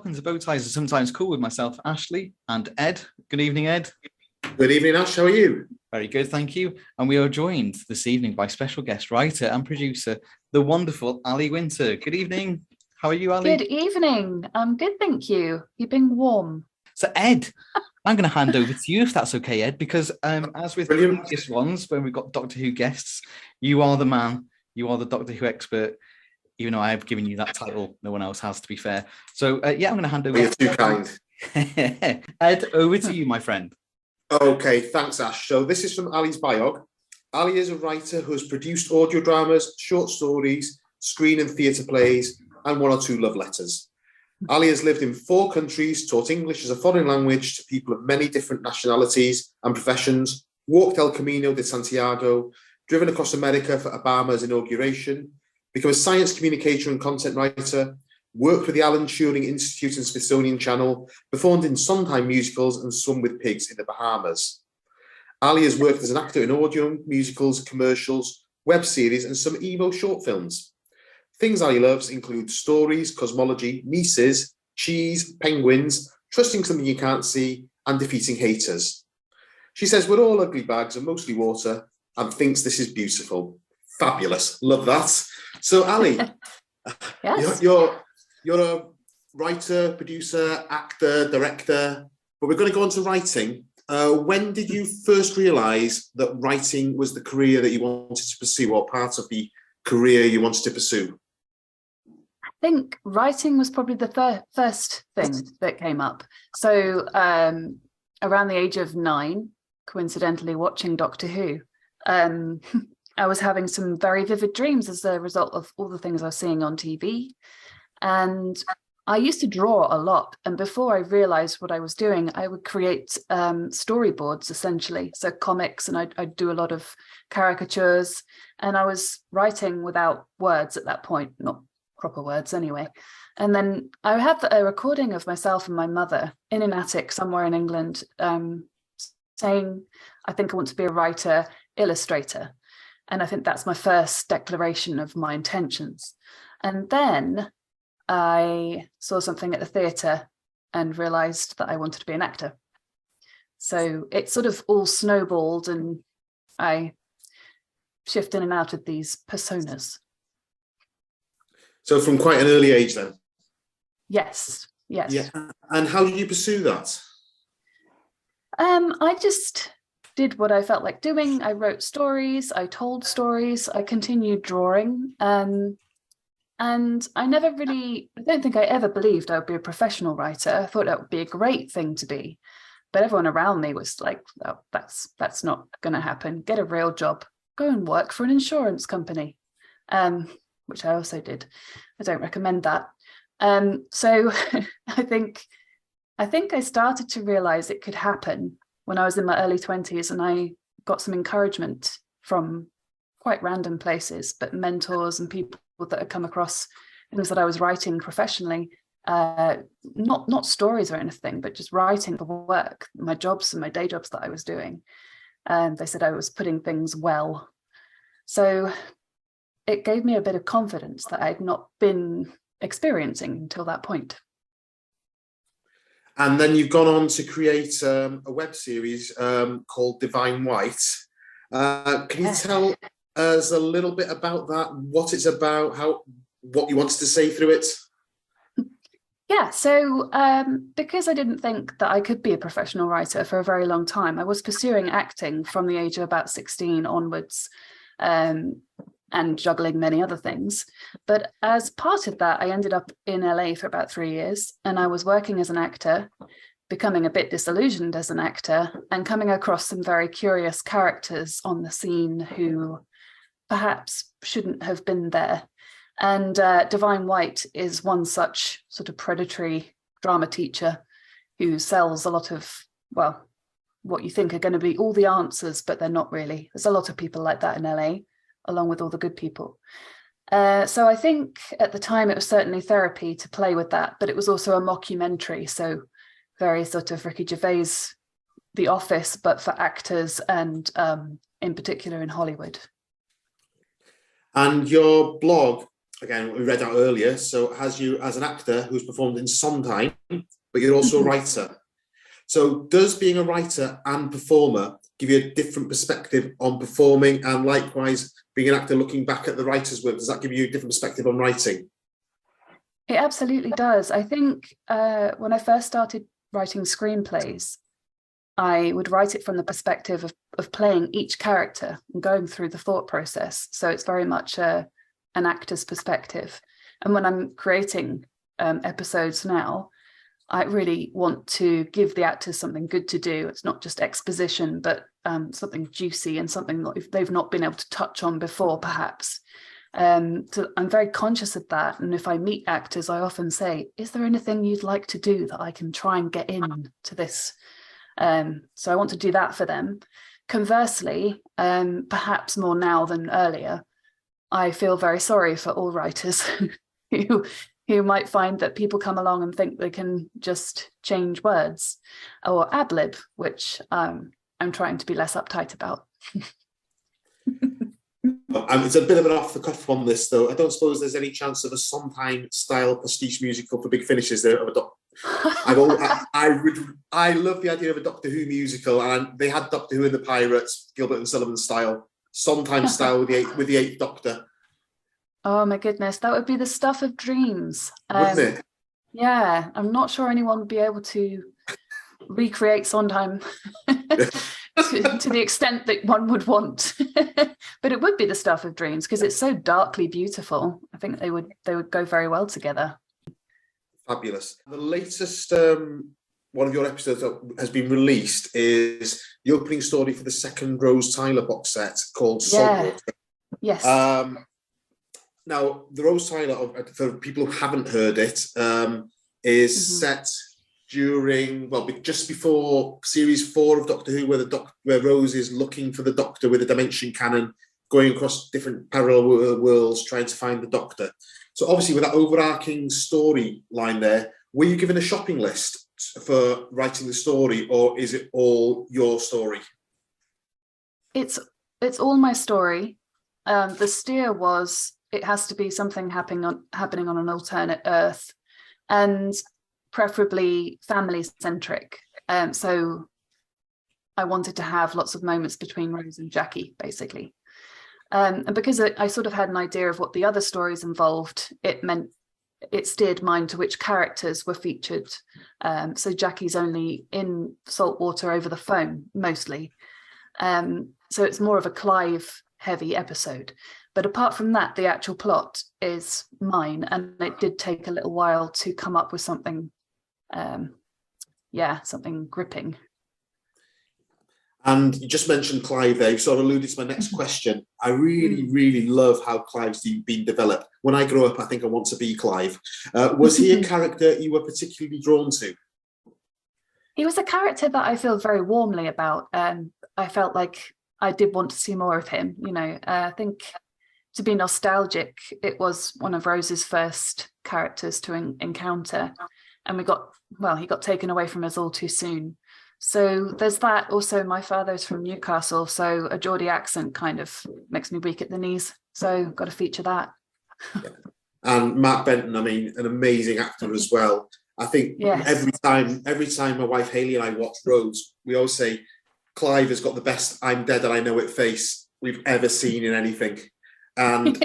welcome to Bow Ties Are Sometimes Cool with myself, Ashley, and Ed. Good evening, Ed. Good evening, Ash. How are you? Very good, thank you. And we are joined this evening by special guest writer and producer, the wonderful Ali Winter. Good evening. How are you, Ali? Good evening. I'm good, thank you. Keeping warm. So, Ed, I'm going to hand over to you if that's okay, Ed, because as with Brilliant. previous ones, when we've got Doctor Who guests, you are the man. You are the Doctor Who expert. Even though I've given you that title, no one else has, to be fair. So, yeah, I'm going to hand over. You're too kind. Ed, over to you, my friend. Okay, thanks, Ash. So this is from Ali's biog. Ali is a writer who has produced audio dramas, short stories, screen and theatre plays, and one or two love letters. Ali has lived in 4 countries, taught English as a foreign language to people of many different nationalities and professions, walked El Camino de Santiago, driven across America for Obama's inauguration, become a science communicator and content writer, worked with the Alan Turing Institute and Smithsonian Channel, performed in Sondheim musicals and swum with pigs in the Bahamas. Ali has worked as an actor in audio, musicals, commercials, web series, and some Evo short films. Things Ali loves include stories, cosmology, Mises, cheese, penguins, trusting something you can't see, and defeating haters. She says we're all ugly bags and mostly water, and thinks this is beautiful. Fabulous. Love that. So, Ali, Yes. you're a writer, producer, actor, director, but we're going to go on to writing. When did you first realise that writing was the career that you wanted to pursue, or part of the career you wanted to pursue? I think writing was probably the first thing that came up. So around the age of 9, coincidentally watching Doctor Who, I was having some very vivid dreams as a result of all the things I was seeing on TV. And I used to draw a lot. And before I realized what I was doing, I would create storyboards, essentially. So comics, and I'd do a lot of caricatures. And I was writing without words at that point, not proper words anyway. And then I have a recording of myself and my mother in an attic somewhere in England saying, I think I want to be a writer, illustrator. And I think that's my first declaration of my intentions. And then I saw something at the theatre and realised that I wanted to be an actor. So it sort of all snowballed, and I shift in and out of these personas. So from quite an early age then? Yes. Yeah. And how did you pursue that? I just did what I felt like doing. I wrote stories, I told stories, I continued drawing. And I don't think I ever believed I would be a professional writer. I thought that would be a great thing to be. But everyone around me was like, oh, that's not going to happen. Get a real job. Go and work for an insurance company, which I also did. I don't recommend that. So I think I started to realize it could happen when I was in my early 20s, and I got some encouragement from quite random places, but mentors and people that had come across things that I was writing professionally, not stories or anything, but just writing for work, my jobs and my day jobs that I was doing. And they said I was putting things well. So it gave me a bit of confidence that I'd not been experiencing until that point. And then you've gone on to create a web series called Divine White. Can you tell us a little bit about that, what it's about, what you wanted to say through it? Yeah, so because I didn't think that I could be a professional writer for a very long time, I was pursuing acting from the age of about 16 onwards, and juggling many other things. But as part of that, I ended up in LA for about 3 years, and I was working as an actor, becoming a bit disillusioned as an actor, and coming across some very curious characters on the scene who perhaps shouldn't have been there. And Divine White is one such sort of predatory drama teacher who sells a lot of, well, what you think are going to be all the answers, but they're not really. There's a lot of people like that in LA, along with all the good people. So I think at the time it was certainly therapy to play with that, but it was also a mockumentary. So very sort of Ricky Gervais, The Office, but for actors and in particular in Hollywood. And your blog again, we read out earlier, so has you as an actor who's performed in Sondheim, but you're also a writer. So does being a writer and performer give you a different perspective on performing, and likewise being an actor looking back at the writer's work, does that give you a different perspective on writing? It absolutely does. I think when I first started writing screenplays, I would write it from the perspective of playing each character and going through the thought process. So it's very much an actor's perspective. And when I'm creating episodes now, I really want to give the actors something good to do. It's not just exposition, but something juicy and something that they've not been able to touch on before, perhaps. So I'm very conscious of that. And if I meet actors, I often say, is there anything you'd like to do that I can try and get in to this? So I want to do that for them. Conversely, perhaps more now than earlier, I feel very sorry for all writers who might find that people come along and think they can just change words or ad-lib, which I'm trying to be less uptight about. It's a bit of an off-the-cuff on this, though. I don't suppose there's any chance of a Sondheim-style prestige musical for big finishes there. I love the idea of a Doctor Who musical, and they had Doctor Who in the Pirates, Gilbert and Sullivan style, Sondheim style with the Eighth Doctor. Oh my goodness, that would be the stuff of dreams. Wouldn't it? Yeah, I'm not sure anyone would be able to recreate Sondheim to the extent that one would want. But it would be the stuff of dreams because it's so darkly beautiful. I think they would go very well together. Fabulous. The latest one of your episodes that has been released is the opening story for the second Rose Tyler box set called Saltwater. Yes. Now, the Rose Tyler, for people who haven't heard it, is set during, just before series 4 of Doctor Who, where Rose is looking for the Doctor with a dimension cannon, going across different parallel worlds, trying to find the Doctor. So obviously with that overarching storyline there, were you given a shopping list for writing the story, or is it all your story? It's all my story. The steer was it has to be something happening on an alternate Earth, and preferably family-centric. So I wanted to have lots of moments between Rose and Jackie, basically. And because I sort of had an idea of what the other stories involved, it steered mine to which characters were featured. So Jackie's only in Saltwater over the phone, mostly. So it's more of a Clive-heavy episode. But apart from that, the actual plot is mine, and it did take a little while to come up with something, something gripping. And you just mentioned Clive there, you sort of alluded to my next question. I really, really love how Clive's been developed. When I grow up, I think I want to be Clive. Was he a character you were particularly drawn to? He was a character that I feel very warmly about. I felt like I did want to see more of him. I think to be nostalgic, it was one of Rose's first characters to encounter. And he got taken away from us all too soon. So there's that. Also, my father's from Newcastle, so a Geordie accent kind of makes me weak at the knees. So got to feature that. Yeah. And Mark Benton, an amazing actor as well. I think every time my wife Hayley and I watch Rose, we always say Clive has got the best "I'm dead and I know it" face we've ever seen in anything. And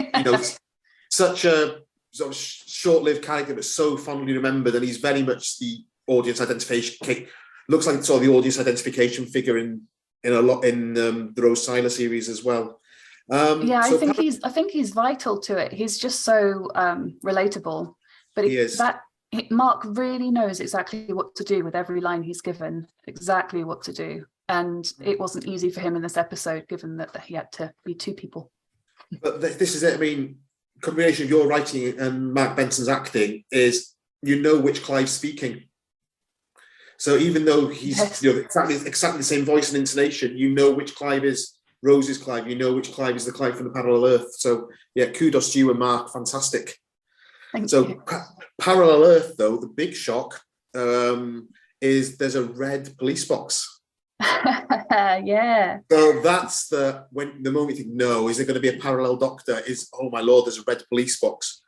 such a sort of short-lived character, but so fondly remembered. And he's very much the audience identification. Looks like sort of the audience identification figure in the Rose Tyler series as well. I think he's vital to it. He's just so relatable. But Mark really knows exactly what to do with every line he's given. Exactly what to do, and it wasn't easy for him in this episode, given that he had to be two people. But this is it. Combination of your writing and Mark Benson's acting is which Clive's speaking. So even though he's exactly the same voice and intonation, which Clive is Rose's Clive, which Clive is the Clive from the Parallel Earth. So kudos to you and Mark, fantastic. Thank you. Parallel Earth, though, the big shock is there's a red police box. Yeah. So that's the moment you think, no, is there going to be a parallel Doctor? Oh my Lord, there's a red police box.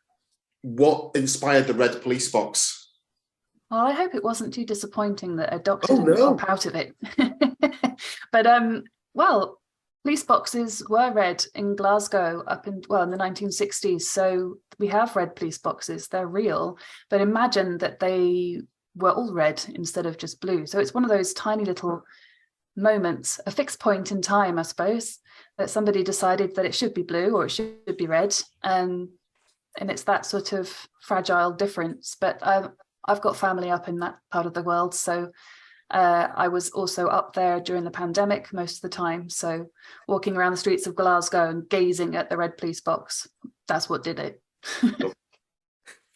what inspired the red police box? Well, I hope it wasn't too disappointing that a doctor Oh, didn't no. pop out of it. But well, police boxes were red in Glasgow in the 1960s. So we have red police boxes. They're real. But imagine that they were all red instead of just blue. So it's one of those tiny little moments, a fixed point in time, I suppose, that somebody decided that it should be blue or it should be red. And it's that sort of fragile difference. But I've got family up in that part of the world. So I was also up there during the pandemic most of the time. So walking around the streets of Glasgow and gazing at the red police box, that's what did it.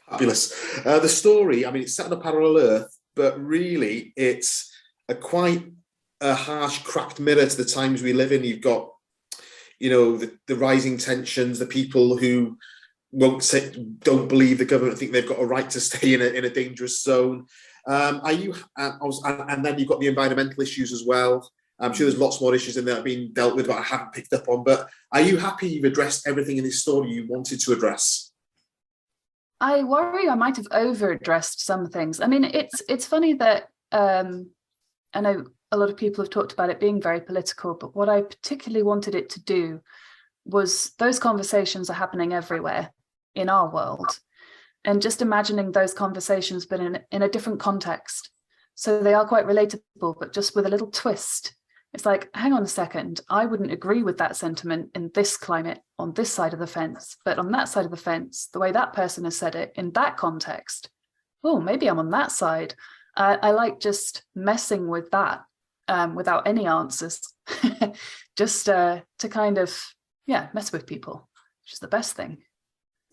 Fabulous. The story, I mean, it's set on a parallel Earth, but really it's quite a harsh, cracked mirror to the times we live in. You've got, the rising tensions, the people who don't believe the government, think they've got a right to stay in a dangerous zone. And then you've got the environmental issues as well. I'm sure there's lots more issues in there that are being dealt with that I haven't picked up on. But are you happy you've addressed everything in this story you wanted to address? I worry I might have over-addressed some things. I mean, it's funny that I know a lot of people have talked about it being very political, but what I particularly wanted it to do was those conversations are happening everywhere in our world. And just imagining those conversations, but in a different context. So they are quite relatable, but just with a little twist. It's like, hang on a second, I wouldn't agree with that sentiment in this climate on this side of the fence, but on that side of the fence, the way that person has said it in that context, oh, maybe I'm on that side. I like just messing with that without any answers, just to kind of, mess with people, which is the best thing.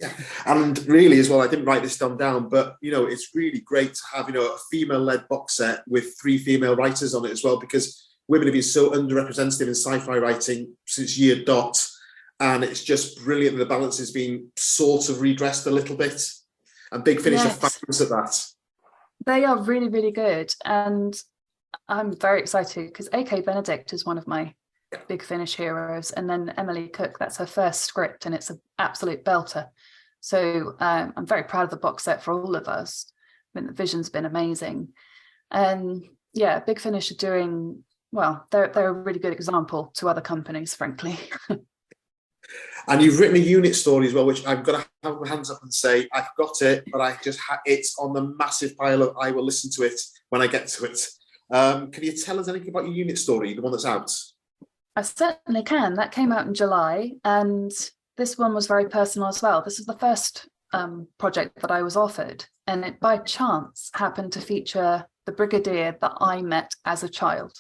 Yeah, and really as well, I didn't write this down, but it's really great to have a female-led box set with 3 female writers on it as well, because women have been so underrepresented in sci-fi writing since year dot, and it's just brilliant. The balance is being sort of redressed a little bit, and Big Finish are fabulous at that. They are really, really good, and I'm very excited because A.K. Benedict is one of my Big Finish heroes, and then Emily Cook, that's her first script, and it's an absolute belter. So I'm very proud of the box set for all of us. I mean, the vision's been amazing, and Big Finish are doing well. They're a really good example to other companies, frankly. And you've written a unit story as well, which I've got to have my hands up and say I've got it, but I just it's on the massive pile of I will listen to it when I get to it. Can you tell us anything about your unit story, the one that's out? I certainly can. That came out in July, and this one was very personal as well. This is the first project that I was offered, and it by chance happened to feature the brigadier that I met as a child.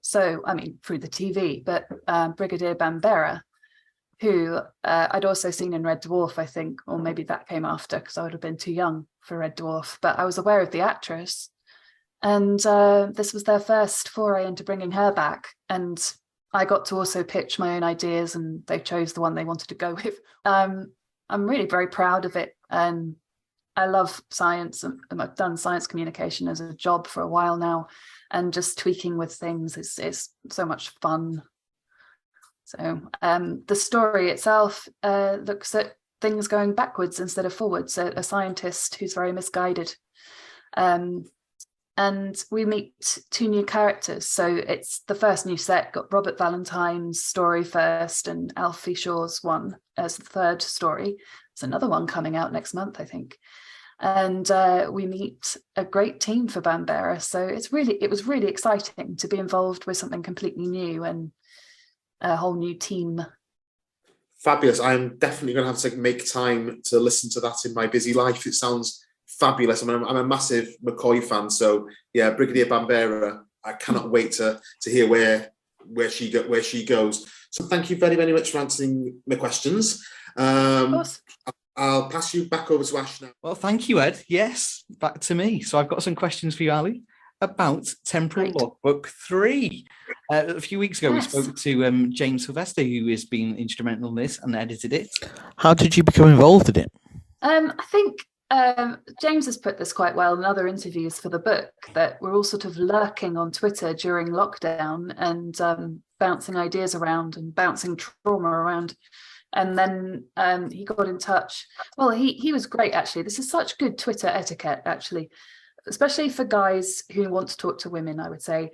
So, I mean, through the TV, but Brigadier Bambera, who I'd also seen in Red Dwarf, I think, or maybe that came after because I would have been too young for Red Dwarf, but I was aware of the actress. And this was their first foray into bringing her back. And I got to also pitch my own ideas, and they chose the one they wanted to go with. I'm really very proud of it. And I love science, and I've done science communication as a job for a while now. And just tweaking with things is so much fun. So the story itself looks at things going backwards instead of forwards, a scientist who's very misguided. And we meet 2 new characters. So it's the first new set, got Robert Valentine's story first and Alfie Shaw's one as the third story. There's another one coming out next month, I think. And we meet a great team for Bambera. So it was really exciting to be involved with something completely new and a whole new team. Fabulous. I'm definitely going to have to make time to listen to that in my busy life. It sounds fabulous. I mean, I'm a massive McCoy fan, so yeah, Brigadier Bambera. I cannot wait to hear where she goes. So thank you very, very much for answering my questions. Of course. I'll pass you back over to Ash now. Well, thank you, Ed. Yes, back to me. So I've got some questions for you, Ali, about Temporal Logbook III. A few weeks ago, we spoke to James Sylvester, who has been instrumental in this and edited it. How did you become involved in it? I think James has put this quite well in other interviews for the book, that we're all sort of lurking on Twitter during lockdown and bouncing ideas around and bouncing trauma around. And then he got in touch. Well, he was great, actually. This is such good Twitter etiquette, actually, especially for guys who want to talk to women, I would say.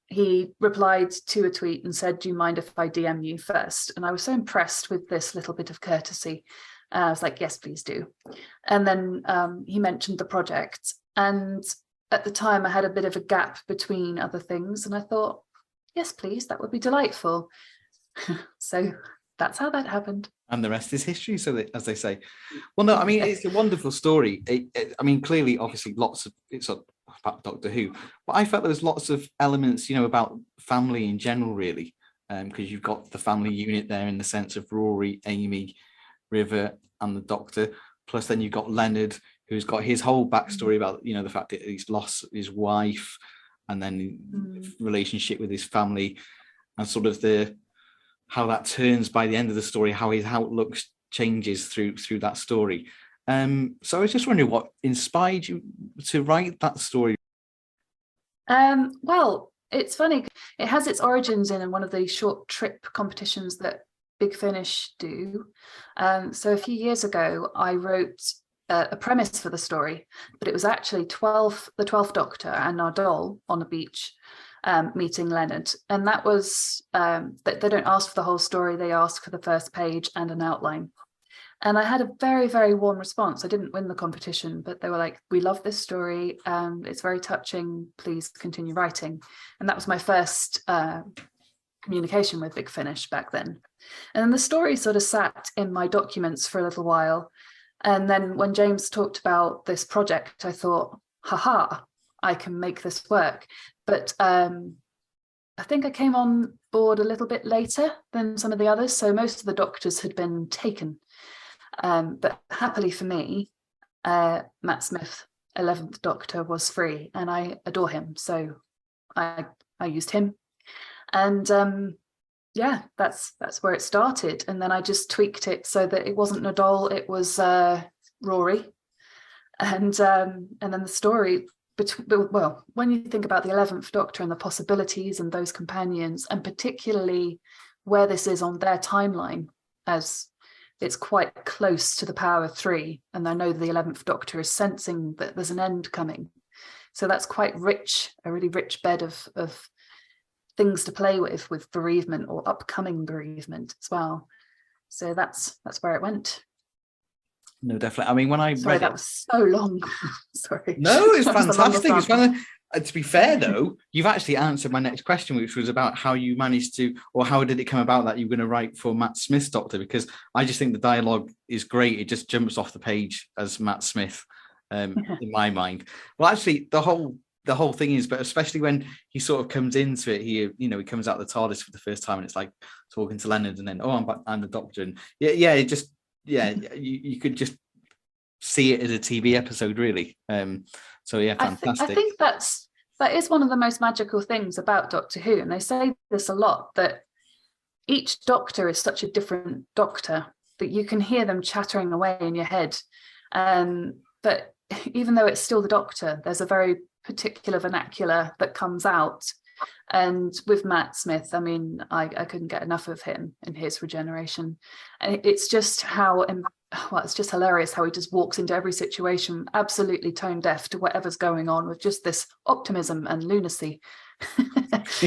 He replied to a tweet and said, "Do you mind if I DM you first?" And I was so impressed with this little bit of courtesy. I was like, yes, please do. And then he mentioned the project. And at the time, I had a bit of a gap between other things. And I thought, yes, please, that would be delightful. So that's how that happened. And the rest is history, so that, as they say. Well, no, I mean, it's a wonderful story. I mean, clearly, obviously, it's about Doctor Who, but I felt there was lots of elements, about family in general, really, because you've got the family unit there in the sense of Rory, Amy, River, and the Doctor. Plus, then you've got Leonard, who's got his whole backstory about, the fact that he's lost his wife, and then relationship with his family, and sort of how that turns by the end of the story, how his outlook changes through that story. So I was just wondering what inspired you to write that story. Well, it's funny. It has its origins in one of the short trip competitions that Big Finish do. So a few years ago, I wrote a premise for the story, but it was actually the 12th Doctor and Nardole on the beach meeting Leonard. And that was, they don't ask for the whole story, they ask for the first page and an outline. And I had a very, very warm response. I didn't win the competition, but they were like, "We love this story. It's very touching. Please continue writing." And that was my first communication with Big Finish back then. And then the story sort of sat in my documents for a little while. And then when James talked about this project, I thought, haha, I can make this work. But I think I came on board a little bit later than some of the others. So most of the Doctors had been taken. But happily for me, Matt Smith, 11th Doctor, was free, and I adore him. So I used him. And yeah, that's where it started. And then I just tweaked it so that it wasn't Nardole, it was Rory. And then the story, well, when you think about the 11th Doctor and the possibilities and those companions, and particularly where this is on their timeline, as it's quite close to the power of 3, and I know the 11th Doctor is sensing that there's an end coming. So that's quite rich, a really rich bed of things to play with bereavement or upcoming bereavement as well. So that's where it went. No, definitely. I mean, when I read that was so long. Sorry. No, it's fantastic. It's fun. To be fair, though, you've actually answered my next question, which was about how you managed to, or how did it come about that you were going to write for Matt Smith's Doctor? Because I just think the dialogue is great. It just jumps off the page as Matt Smith, in my mind. Well, actually, the whole thing is, but especially when he sort of comes into it, he comes out the TARDIS for the first time, and it's like talking to Leonard, and then I'm the Doctor, and you could just see it as a TV episode, really. So yeah, fantastic. I think that is one of the most magical things about Doctor Who, and they say this a lot, that each Doctor is such a different Doctor that you can hear them chattering away in your head. But even though it's still the Doctor, there's a very particular vernacular that comes out. And with Matt Smith, I mean, I couldn't get enough of him in his regeneration. And it's just it's just hilarious how he just walks into every situation absolutely tone deaf to whatever's going on, with just this optimism and lunacy.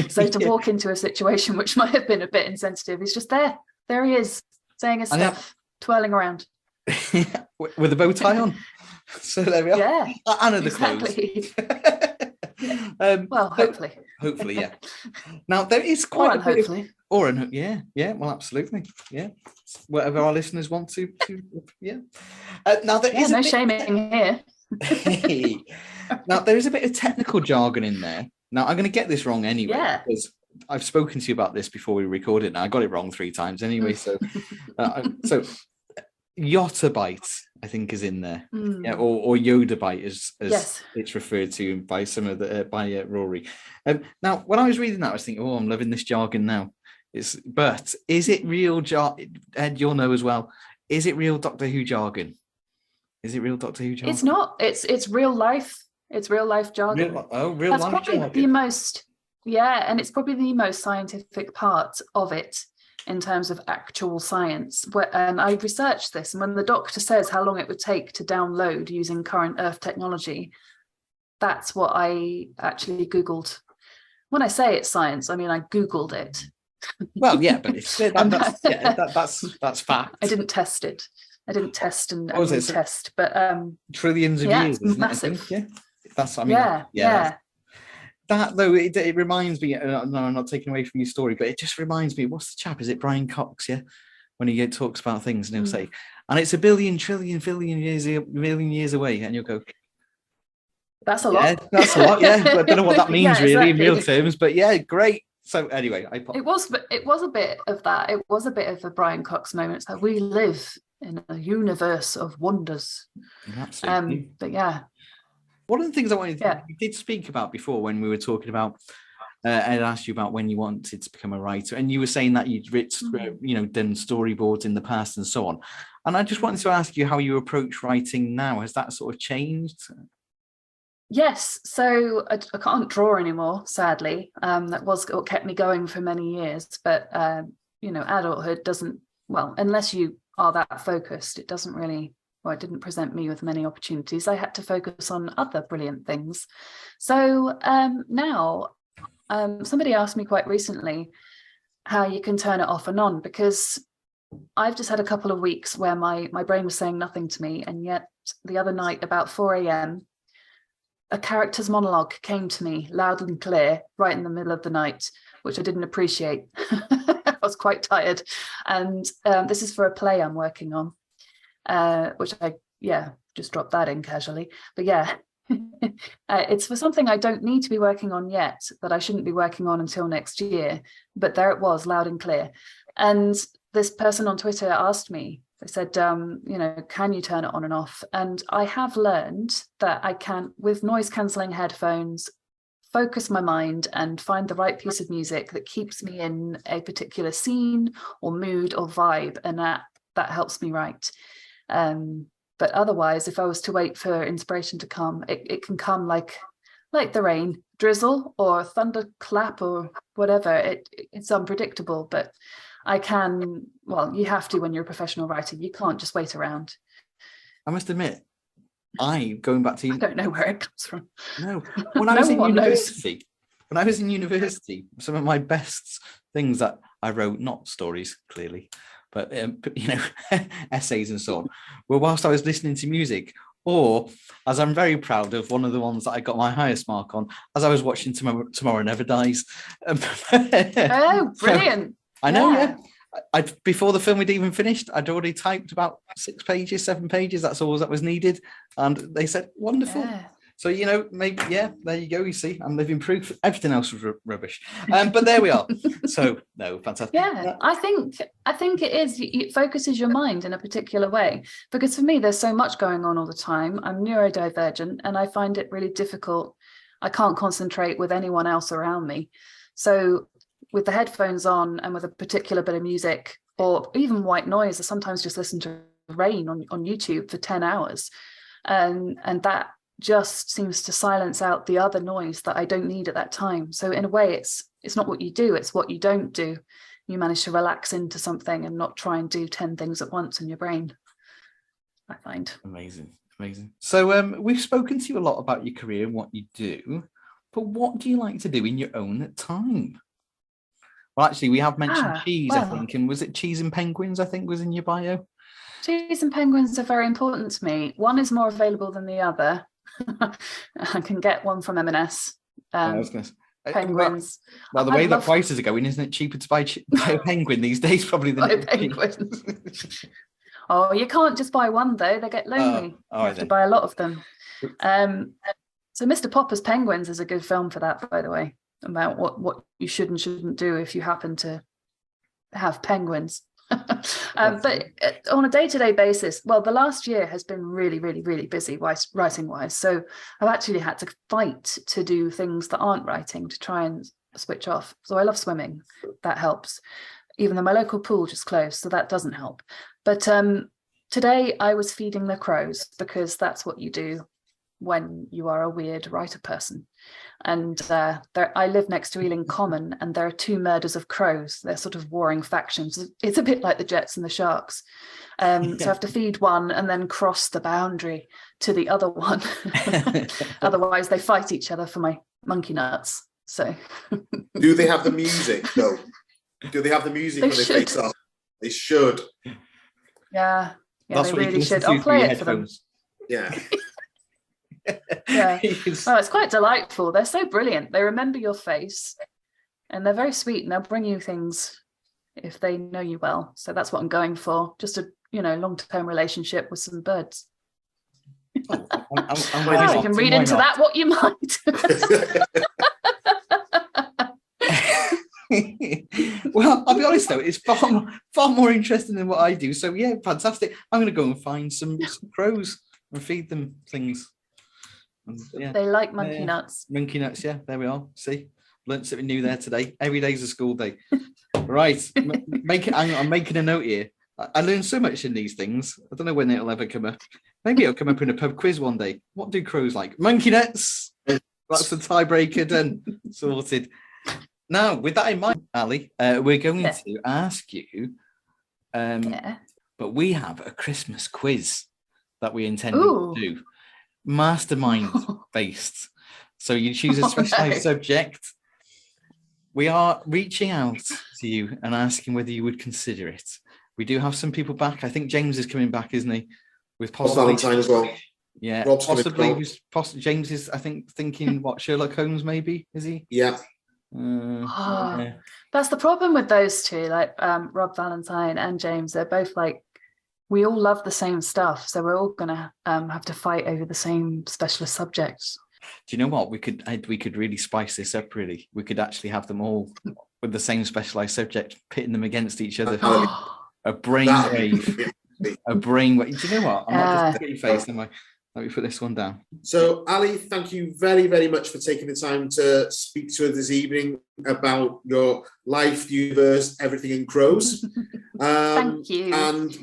So to walk into a situation which might have been a bit insensitive, he's just there he is, saying his stuff, twirling around with a bow tie on. So there we are. Yeah, and the exactly. Well, hopefully, yeah. Now there is quite a bit hopefully. Well, absolutely, yeah. Whatever our listeners want to yeah. Now there is no shaming here. Now there is a bit of technical jargon in there. Now I'm going to get this wrong anyway, because I've spoken to you about this before we recorded. And I got it wrong 3 times anyway. So, so Yottabyte, I think, is in there, or Yodabyte, as it's referred to by some of the by Rory. Now, when I was reading that, I was thinking, I'm loving this jargon now. But is it real jargon? Ed, you'll know as well. Is it real Doctor Who jargon? Is it real Doctor Who jargon? It's not. It's real life. It's real life jargon. Real That's life probably jargon. the most. Yeah, and it's probably the most scientific part of it. in terms of actual science. And I researched this, and when the doctor says how long it would take to download using current Earth technology, that's what I actually Googled. When I say it's science, I mean I Googled it. Well, yeah, but that's fact. I didn't test it. I didn't test and test, but trillions of years, it's massive. Yeah, that's. I mean, yeah. That though, it reminds me. No, I'm not taking away from your story, but it just reminds me. What's the chap? Is it Brian Cox? Yeah, when he talks about things, and he'll say, "And it's a billion, trillion, million years away," and you'll go, "That's a lot." That's a lot. Yeah, but I don't know what that means really in real terms. But yeah, great. So anyway, it was a bit of that. It was a bit of a Brian Cox moment. It's like we live in a universe of wonders. Absolutely. But yeah. One of the things I wanted we did speak about before when we were talking about, I asked you about when you wanted to become a writer, and you were saying that you'd done storyboards in the past and so on. And I just wanted to ask you how you approach writing now. Has that sort of changed? Yes, so I can't draw anymore, sadly. That was what kept me going for many years. But adulthood doesn't, well, unless you are that focused, it doesn't really. Well, it didn't present me with many opportunities. I had to focus on other brilliant things. So now, somebody asked me quite recently how you can turn it off and on, because I've just had a couple of weeks where my brain was saying nothing to me. And yet the other night, about 4 a.m., a character's monologue came to me loud and clear right in the middle of the night, which I didn't appreciate. I was quite tired. And this is for a play I'm working on. Which I just dropped that in casually, but it's for something I don't need to be working on yet, that I shouldn't be working on until next year, but there it was, loud and clear. And this person on Twitter asked me, they said, can you turn it on and off? And I have learned that I can, with noise cancelling headphones, focus my mind and find the right piece of music that keeps me in a particular scene or mood or vibe, and that helps me write. But otherwise, if I was to wait for inspiration to come, it can come like the rain, drizzle or thunderclap or whatever. It's unpredictable, but I can, you have to when you're a professional writer. You can't just wait around. I must admit, going back to... I don't know where it comes from. No, when I was in university, some of my best things that I wrote, not stories, clearly, but essays and so on, were whilst I was listening to music, or, as I'm very proud of, one of the ones that I got my highest mark on, as I was watching Tomorrow Never Dies. Oh, brilliant! I know, yeah. Before the film had even finished, I'd already typed about 6 pages, 7 pages. That's all that was needed, and they said, "Wonderful." Yeah. So, maybe, there you go. You see, I'm living proof. Everything else was rubbish. But there we are. So, no, fantastic. Yeah, I think it is. It focuses your mind in a particular way. Because for me, there's so much going on all the time. I'm neurodivergent, and I find it really difficult. I can't concentrate with anyone else around me. So with the headphones on and with a particular bit of music, or even white noise, I sometimes just listen to rain on YouTube for 10 hours. And that just seems to silence out the other noise that I don't need at that time. So in a way, it's not what you do, it's what you don't do. You manage to relax into something and not try and do 10 things at once in your brain, I find. Amazing. So we've spoken to you a lot about your career and what you do, but what do you like to do in your own time? Well, actually, we have mentioned cheese, I think, and was it cheese and penguins, I think, was in your bio? Cheese and penguins are very important to me. One is more available than the other. I can get one from M&S. I was going to say, penguins. Well, the way that prices are going, isn't it cheaper to buy a penguin these days? Probably than penguins. Oh, you can't just buy one though; they get lonely. You have to buy a lot of them. So, Mr. Popper's Penguins is a good film for that, by the way, about what you should and shouldn't do if you happen to have penguins. But on a day-to-day basis, well, the last year has been really, really, really busy writing-wise. So I've actually had to fight to do things that aren't writing to try and switch off. So I love swimming. That helps. Even though my local pool just closed, so that doesn't help. But today I was feeding the crows, because that's what you do when you are a weird writer person. And I live next to Ealing Common, and there are 2 murders of crows. They're sort of warring factions. It's a bit like the Jets and the Sharks. So I have to feed one and then cross the boundary to the other one. Otherwise, they fight each other for my monkey nuts. So, do they have the music though? Do they have the music when they face off? They should. Yeah, That's they what really should. I'll play it for them. Yeah. Yeah. Oh, it's quite delightful. They're so brilliant. They remember your face, and they're very sweet, and they'll bring you things if they know you well. So that's what I'm going for. Just a long-term relationship with some birds. I'm You can read into that what you might. Well, I'll be honest though, it's far more interesting than what I do. So yeah, fantastic. I'm going to go and find some crows and feed them things. And, yeah. They like monkey nuts. Monkey nuts, yeah. There we are. See, learned something new there today. Every day's a school day. Right, I'm making a note here. I learned so much in these things. I don't know when it'll ever come up. Maybe it'll come up in a pub quiz one day. What do crows like? Monkey nuts. That's the tiebreaker done. Sorted. Now, with that in mind, Ali, we're going to ask you. But we have a Christmas quiz that we intend to do. Mastermind based. So you choose a specialized subject. We are reaching out to you and asking whether you would consider it. We do have some people back. I think James is coming back, isn't he? With possibly Valentine as well. Yeah, Rob's possibly. James is, I think, thinking what, Sherlock Holmes? Maybe is he? Yeah. Yeah. That's the problem with those two, like Rob Valentine and James. They're both like, we all love the same stuff, so we're all gonna have to fight over the same specialist subjects. Do you know what we could really spice this up? Really, we could actually have them all with the same specialized subject, pitting them against each other. A brainwave. A brainwave. Do you know what? I'm not just pretty face, am I? Let me put this one down. So, Ali, thank you very, very much for taking the time to speak to us this evening about your life, the universe, everything in crows. Thank you. And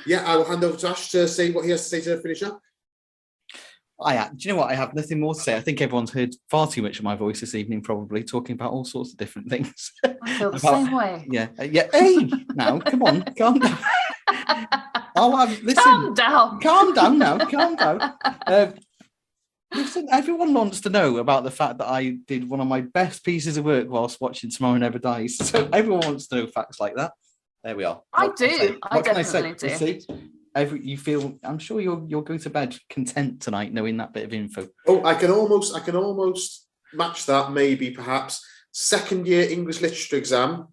yeah, I will hand over to Ash to say what he has to say to finish up. Do you know what? I have nothing more to say. I think everyone's heard far too much of my voice this evening, probably talking about all sorts of different things. I feel the same way. Yeah. Hey, now, come on, calm down. Listen, calm down now. Calm down. Listen, everyone wants to know about the fact that I did one of my best pieces of work whilst watching Tomorrow Never Dies. So everyone wants to know facts like that. There we are. I definitely do. See? You feel, I'm sure you're going to bed content tonight knowing that bit of info. Oh, I can almost match that, maybe, perhaps. Second year English literature exam.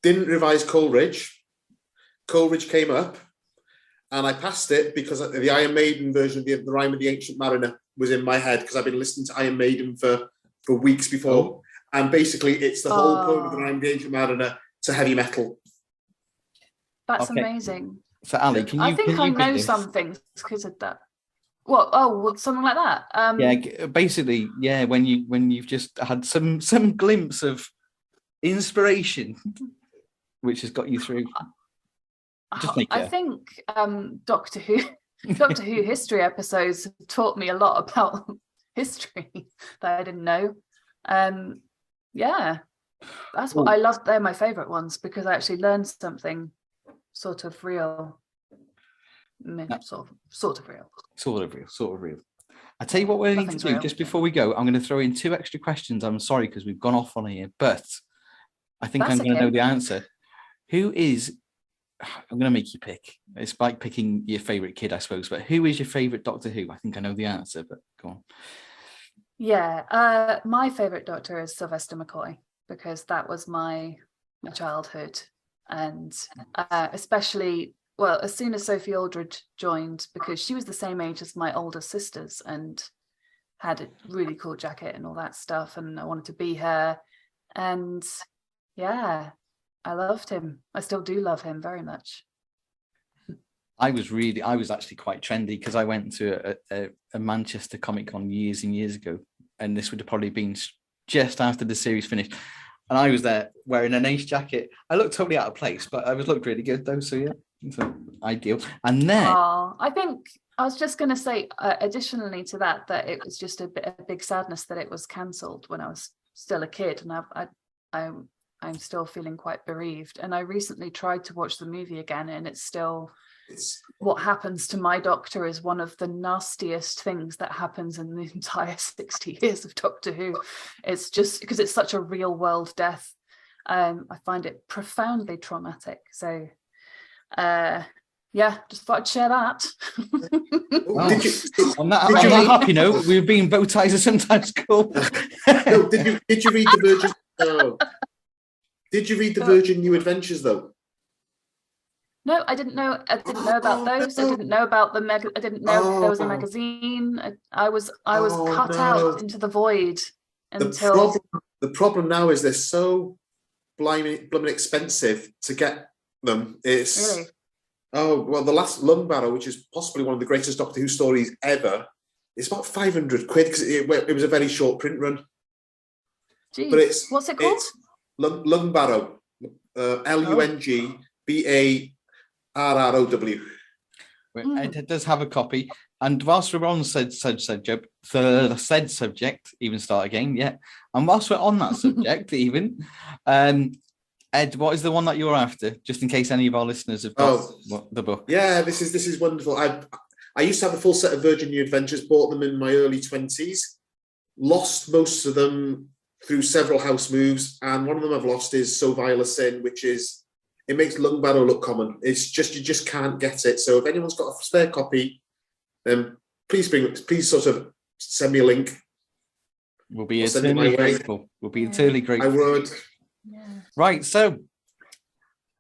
Didn't revise Coleridge. Coleridge came up and I passed it because the Iron Maiden version of the Rime of the Ancient Mariner was in my head because I've been listening to Iron Maiden for weeks before. And basically it's the whole point of the Rime of the Ancient Mariner to heavy metal. That's amazing. So Ali, can you? I think I know some things because of that. What? Oh, something like that. Yeah, basically, yeah. When you've just had some glimpse of inspiration, which has got you through. I think Doctor Who history episodes have taught me a lot about history that I didn't know. Yeah, that's what I love. They're my favourite ones because I actually learned something sort of real. Sort of real. I tell you what we need to do just before we go. I'm going to throw in 2 extra questions. I'm sorry because we've gone off on here, but I think I'm going to know the answer. Who is? I'm going to make you pick. It's like picking your favourite kid, I suppose. But who is your favourite Doctor Who? I think I know the answer, but go on. Yeah, my favourite Doctor is Sylvester McCoy because that was my childhood, and especially. Well, as soon as Sophie Aldred joined, because she was the same age as my older sisters and had a really cool jacket and all that stuff, and I wanted to be her. And yeah, I loved him. I still do love him very much. I was actually quite trendy because I went to a Manchester Comic Con years and years ago, and this would have probably been just after the series finished. And I was there wearing an Ace jacket. I looked totally out of place, but I looked really good though. So yeah. So ideal. And then I think I was just going to say, additionally to that, that it was just a big sadness that it was cancelled when I was still a kid, and I'm still feeling quite bereaved. And I recently tried to watch the movie again, and it's what happens to my doctor is one of the nastiest things that happens in the entire 60 years of Doctor Who. It's just because it's such a real world death. I find it profoundly traumatic. So, yeah, just thought I'd share that. Well, on that happy note, we've been bow ties are sometimes cool. No, did you read the Virgin? No. Did you read the Virgin New Adventures though? No, I didn't know about those. I didn't know about the I didn't know there was a magazine. I was cut out into the void until. The problem now is they're so blooming expensive to get them. It's really? Oh well, the last Lung Barrow, which is possibly one of the greatest Doctor Who stories ever, it's about 500 quid because it was a very short print run. Jeez. But what's it called? It's Lung Barrow, LUNGBARROW. It does have a copy, and whilst we're on said subject, even start again, yeah. And whilst we're on that subject, even, Ed, what is the one that you're after? Just in case any of our listeners have got the book. Yeah, this is wonderful. I used to have a full set of Virgin New Adventures. Bought them in my early 20s. Lost most of them through several house moves, and one of them I've lost is So Vile a Sin, which is it makes Lung Barrow look common. It's just you just can't get it. So if anyone's got a spare copy, then please sort of send me a link. We'll be eternally grateful. We'll be eternally grateful. I would. Yeah. Right, so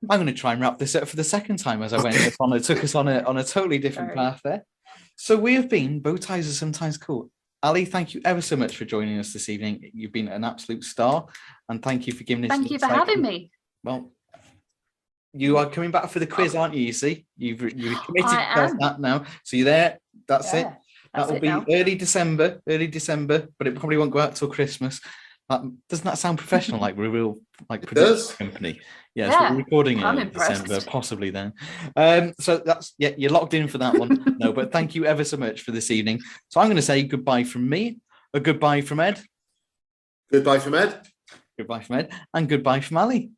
I'm going to try and wrap this up for the second time as I went. It took us on a totally different path there. So we have been Bow Ties Are Sometimes Cool. Ali, thank you ever so much for joining us this evening. You've been an absolute star, and thank you for giving us. Thank you for having me. Well, you are coming back for the quiz, aren't you? You see, you've committed yourself that now, so you're there. That's it. That will be now. early December, but it probably won't go out till Christmas. Doesn't that sound professional? Like we're a real production company. Yes, yeah, we're recording in December, possibly then. So that's you're locked in for that one. No, but thank you ever so much for this evening. So I'm going to say goodbye from me, a goodbye from Ed, goodbye from Ed, goodbye from Ed, and goodbye from Ali.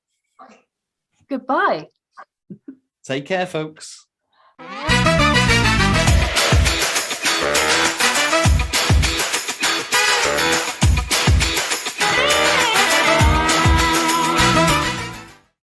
Goodbye. Take care, folks.